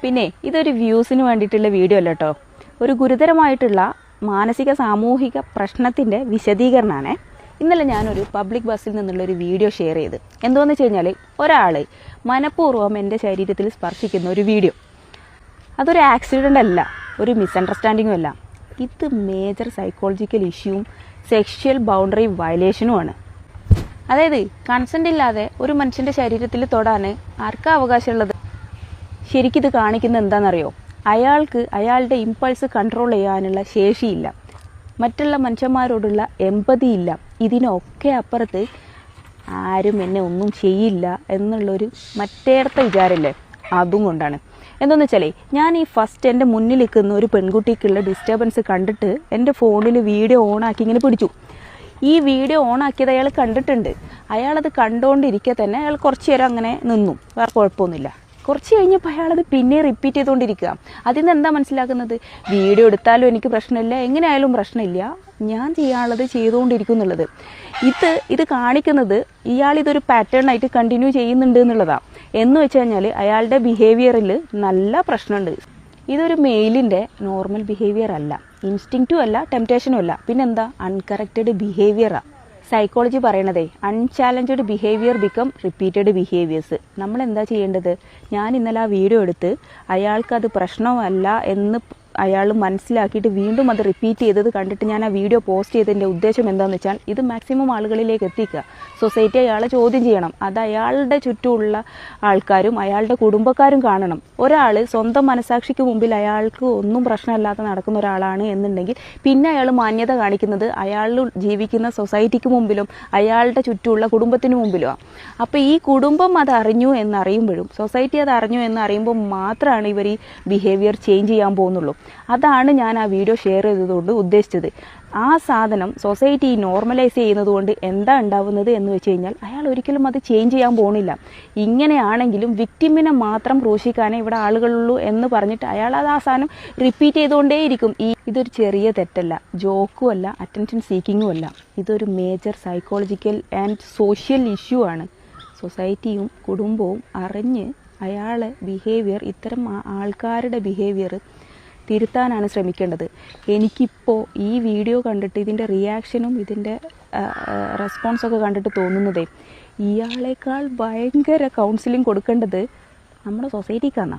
പിന്നെ ഇതൊരു വ്യൂസിന് വേണ്ടിയിട്ടുള്ള വീഡിയോ അല്ല കേട്ടോ. ഒരു ഗുരുതരമായിട്ടുള്ള മാനസിക സാമൂഹിക പ്രശ്നത്തിൻ്റെ വിശദീകരണമാണ്. ഇന്നലെ ഞാനൊരു പബ്ലിക് ബസ്സിൽ നിന്നുള്ളൊരു വീഡിയോ ഷെയർ ചെയ്ത്. എന്താണെന്ന് വെച്ച് കഴിഞ്ഞാൽ ഒരാൾ മനഃപൂർവ്വം എൻ്റെ ശരീരത്തിൽ സ്പർശിക്കുന്ന ഒരു വീഡിയോ. അതൊരു ആക്സിഡൻ്റ് അല്ല, ഒരു മിസ്അണ്ടർസ്റ്റാൻഡിങ്ങും അല്ല. ഇത് മേജർ സൈക്കോളജിക്കൽ ഇഷ്യൂവും സെക്ഷൽ ബൗണ്ടറി വയലേഷനുമാണ്. അതായത് കൺസെൻ്റ് ഇല്ലാതെ ഒരു മനുഷ്യൻ്റെ ശരീരത്തിൽ തൊടാൻ ആർക്കാ അവകാശമുള്ളത്? ശരിക്കിത് കാണിക്കുന്നത് എന്താണെന്നറിയോ? അയാൾക്ക് അയാളുടെ ഇമ്പൾസ് കൺട്രോൾ ചെയ്യാനുള്ള ശേഷിയില്ല, മറ്റുള്ള മനുഷ്യന്മാരോടുള്ള എമ്പതി ഇല്ല. ഇതിനൊക്കെ അപ്പുറത്ത് ആരും എന്നെ ഒന്നും ചെയ്യില്ല എന്നുള്ളൊരു മറ്റേടത്തെ വിചാരമില്ലേ, അതും കൊണ്ടാണ്. എന്താണെന്ന് വെച്ചാൽ ഞാൻ ഈ ഫസ്റ്റ് എൻ്റെ മുന്നിൽ നിൽക്കുന്ന ഒരു പെൺകുട്ടിക്കുള്ള ഡിസ്റ്റർബൻസ് കണ്ടിട്ട് എൻ്റെ ഫോണിൽ വീഡിയോ ഓണാക്കി ഇങ്ങനെ പിടിച്ചു. ഈ വീഡിയോ ഓണാക്കിയത് അയാൾ കണ്ടിട്ടുണ്ട്. അയാളത് കണ്ടുകൊണ്ടിരിക്കെ തന്നെ അയാൾ കുറച്ച് നേരം അങ്ങനെ നിന്നു, വേറെ കുഴപ്പമൊന്നുമില്ല. കുറച്ച് കഴിഞ്ഞപ്പോൾ അയാളത് പിന്നെ റിപ്പീറ്റ് ചെയ്തുകൊണ്ടിരിക്കുക. അതിൽ നിന്ന് എന്താ മനസ്സിലാക്കുന്നത്? വീഡിയോ എടുത്താലും എനിക്ക് പ്രശ്നമില്ല, എങ്ങനെയായാലും പ്രശ്നമില്ല, ഞാൻ ചെയ്യാനുള്ളത് ചെയ്തുകൊണ്ടിരിക്കും എന്നുള്ളത്. ഇത് കാണിക്കുന്നത് ഇയാളിതൊരു പാറ്റേൺ ആയിട്ട് കണ്ടിന്യൂ ചെയ്യുന്നുണ്ട് എന്നുള്ളതാണ്. എന്ന് വെച്ച് കഴിഞ്ഞാൽ അയാളുടെ ബിഹേവിയറിൽ നല്ല പ്രശ്നമുണ്ട്. ഇതൊരു മെയിലിൻ്റെ നോർമൽ ബിഹേവിയർ അല്ല, ഇൻസ്റ്റിങ്ക്റ്റും അല്ല, ടെംപ്റ്റേഷനും അല്ല, പിന്നെന്താ? അൺകറക്റ്റഡ് ബിഹേവിയറാണ്. സൈക്കോളജി പറയണതേ unchallenged behaviour become repeated behaviours. നമ്മളെന്താ ചെയ്യേണ്ടത്? ഞാൻ ഇന്നലെ ആ വീഡിയോ എടുത്ത് അയാൾക്കത് പ്രശ്നമല്ല എന്ന് അയാൾ മനസ്സിലാക്കിയിട്ട് വീണ്ടും അത് റിപ്പീറ്റ് ചെയ്തത് കണ്ടിട്ട് ഞാൻ ആ വീഡിയോ പോസ്റ്റ് ചെയ്തതിൻ്റെ ഉദ്ദേശം എന്താണെന്ന് വെച്ചാൽ ഇത് മാക്സിമം ആളുകളിലേക്ക് എത്തിക്കുക. സൊസൈറ്റി അയാളെ ചോദ്യം ചെയ്യണം. അത് അയാളുടെ ചുറ്റുമുള്ള ആൾക്കാരും അയാളുടെ കുടുംബക്കാരും കാണണം. ഒരാൾ സ്വന്തം മനസാക്ഷിക്ക് മുമ്പിൽ അയാൾക്ക് ഒന്നും പ്രശ്നമില്ലാതെ നടക്കുന്ന ഒരാളാണ് എന്നുണ്ടെങ്കിൽ പിന്നെ അയാൾ മാന്യത കാണിക്കുന്നത് അയാൾ ജീവിക്കുന്ന സൊസൈറ്റിക്ക് മുമ്പിലും അയാളുടെ ചുറ്റുമുള്ള കുടുംബത്തിന് മുമ്പിലുമാണ്. അപ്പോൾ ഈ കുടുംബം അത് അറിഞ്ഞു എന്നറിയുമ്പോഴും സൊസൈറ്റി അത് അറിഞ്ഞു എന്നറിയുമ്പോൾ മാത്രമാണ് ഇവർ ഈ ബിഹേവിയർ ചേഞ്ച് ചെയ്യാൻ പോകുന്നുള്ളൂ. അതാണ് ഞാൻ ആ വീഡിയോ ഷെയർ ചെയ്തതുകൊണ്ട് ഉദ്ദേശിച്ചത്. ആ സാധനം സൊസൈറ്റി നോർമലൈസ് ചെയ്യുന്നത് കൊണ്ട് എന്താ ഉണ്ടാവുന്നത് എന്ന് വെച്ച് കഴിഞ്ഞാൽ അയാൾ ഒരിക്കലും അത് ചേഞ്ച് ചെയ്യാൻ പോകുന്നില്ല. ഇങ്ങനെയാണെങ്കിലും വിക്ടിമിനെ മാത്രം ക്രൂശിക്കാനേ ഇവിടെ ആളുകളുള്ളൂ എന്ന് പറഞ്ഞിട്ട് അയാൾ അത് ആ സാധനം റിപ്പീറ്റ് ചെയ്തുകൊണ്ടേയിരിക്കും. ഇതൊരു ചെറിയ തെറ്റല്ല, ജോക്കും അല്ല, അറ്റൻഷൻ സീക്കിങ്ങും അല്ല. ഇതൊരു major psychological and social issue ആണ്. സൊസൈറ്റിയും കുടുംബവും അറിഞ്ഞ് അയാളെ ബിഹേവിയർ, ഇത്തരം ആൾക്കാരുടെ ബിഹേവിയർ തിരുത്താനാണ് ശ്രമിക്കേണ്ടത്. എനിക്കിപ്പോൾ ഈ വീഡിയോ കണ്ടിട്ട് ഇതിൻ്റെ റിയാക്ഷനും ഇതിൻ്റെ റെസ്പോൺസൊക്കെ കണ്ടിട്ട് തോന്നുന്നതേ ഇയാളേക്കാൾ ഭയങ്കര കൗൺസിലിംഗ് കൊടുക്കേണ്ടത് നമ്മുടെ സൊസൈറ്റിക്കാണ്.